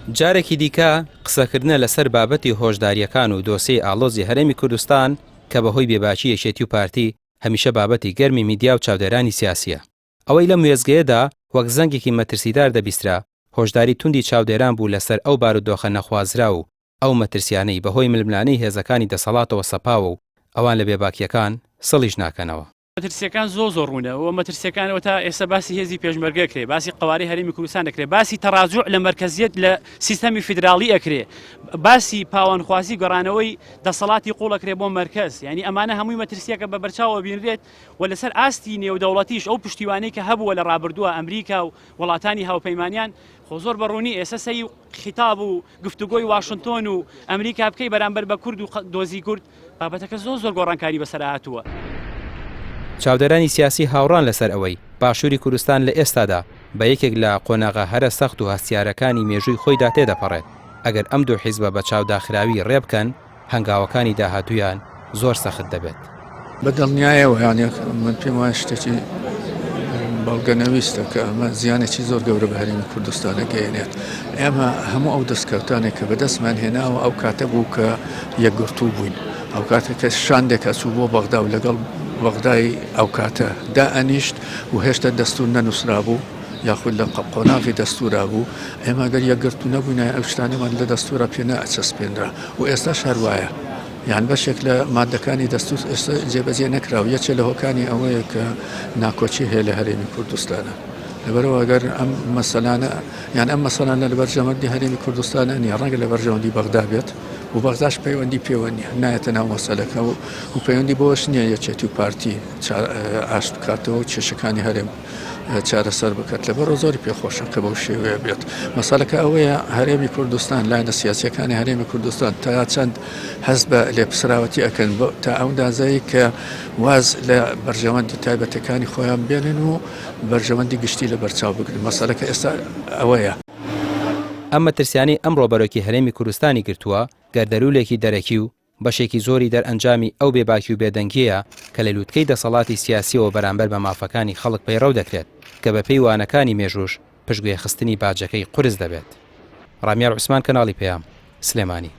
جارێکی دیکە قسەکردنە لەسەر بابەتی هۆشداریەکان و دۆسیی ئاڵۆزی هەرێمی کوردستان کە بەهۆی بێباکی یەکێتی و پارتی هەمیشە بابەتی گەرمی میدیا و چاودێرانی سیاسیە. ئەوەی لەم وێزگەیەدا وەک زەنگێکی مەترسیدار دەبیسترا هۆشداری توندی چاودێران بوو لەسەر ئەو بارودۆخە نەخوازرا و ئەو مەترسیانەی بەهۆی ململانەی هێزەکانی دەسەڵاتەوە سەپاوە و ئەوان لە بێباکیەکان سەڵیش ناکەنەوە. مەترسیەکان زۆر ڕوونەوە مەترسیەکانەوە تا ئێستا باسی هێزی پێشمەرگە کرێ، باسی قواری هەرێمی کوردستان دەکرێت، باسی تەڕاجوع لە مەرکەزیەت لە سیستەمی فیدراڵی ئەکرێ، باسی پاوانخوازی گەڕانەوەی دەسەڵاتی قوڵەکرێ بۆ مەرکەز. یعنی ئەمانە هەمووی مەترسیەکە بە بەرچاوە بینرێت و لەسەر ئاستی نێودەوڵەتیش ئەو پشتیوانەی کە هەبووە لە ڕابردووە ئەمریکا و وڵاتانی هاوپەیمانیان خۆ زۆر بەڕوونی ئێستا سەی خیتاب و گفتوگۆی واشنتۆن و ئەمریکا بکەی بەرامبەر بە کورد و دۆزی کورد، بابەتەکە زۆر گۆڕانکاری بەسەر هاتووە. چاودێرانی سیاسی هاوڕان لەسەر ئەوەی باشووری کوردستان لە ئێستادا بە یەکێک لە قۆناغا هەرە سەخت و هەستیارەکانی مێژووی خۆیدا تێدەپەڕێت. ئەگەر ئەم دوو حیزبە بە چاوداخراوی ڕێبکەن هەنگاوەکانی داهاتوویان زۆر سەخت دەبێت. بەدڵنیایەوە یانە من پێم وایە شتێکی بەڵگەنەویستە کە ئەمە زیانێکی زۆر گەورە بە هەرێمی کوردستانە گەیەنێت. ئێمە هەموو ئەو دەستکەوتانێک کە بەدەستمان هێناوە ئەو کاتە بوو کە یەکگرتوو بووین، ئەو کاتێککە شاندێک ئەچوو بۆ بەغدا و لەگەڵ بەغدای ئەو کاتە دائەنیشت و هێشتا دەستور نەنووسرا بوو یاخود لە قۆناغی دەستورا بوو. ئێمە ئەگەر یەکگرتوو نەبووینە ئەو شتانەمان لە دەستورە پێ نەئەچەسپێنرا و ئێستا هەروایە. یان بەشێک لە مادەکانی دەستور ئێستا جێبەجێ نەکراوە. یەکێ لە هۆکانی ئەوەیە کە ناکۆچی هەیە لە هەرێمی کوردستانە. لەبەرەوە ئەگەر ئەم مەسەلانە یان ئەم مەسەلانە لە بەرژەوەندی هەرێمی کوردستانە نیە، ڕەنگە لە بەرژەوەندی بەغدا بێت و بەغداش پەیوەندی پەیوەندی نایەتە ناو مەسەلەکە و پەیوەندی بۆش نییە یەکێتی و پارتی ئاشت بکاتەوە و کێشەکانی هەرێم چارەسەر بکات. لەبەرەوە زۆری پێخۆشە کە بەو شێوەیە بێت. مەسەلەکە ئەوەیە هەرێمی کوردستان لایەنە سیاسیەکانی هەرێمی کوردستان تا چەند هەست بە لێپسراوەتی ئەکەن تا ئەو دازایی کە واز لە بەرژەوەندی تایبەتەکانی خۆیان بێنن و بەرژەوەندی گشتی لە بەرچاو بگرن. مەسەلەکە ئێستا ئەوەیە. ئەم مەترسیانی ئەم ڕۆبەرۆکی هەرێمی کوردستانی گرتووە گەردەلوولێکی دەرەکی و بەشێکی زۆری دەرئەنجامی ئەو بێباکی و بێدەنگیە کە لە لووتکەی دەسەڵاتی سیاسیەوە بەرامبەر بە مافەکانی خەڵک پەیڕەو دەکرێت کە بە پێی وانەکانی مێژوش پشتگوێ خستنی باجەکەی قورس دەبێت. ڕامیار عوسمان، کەناڵی پەیام، سلێمانی.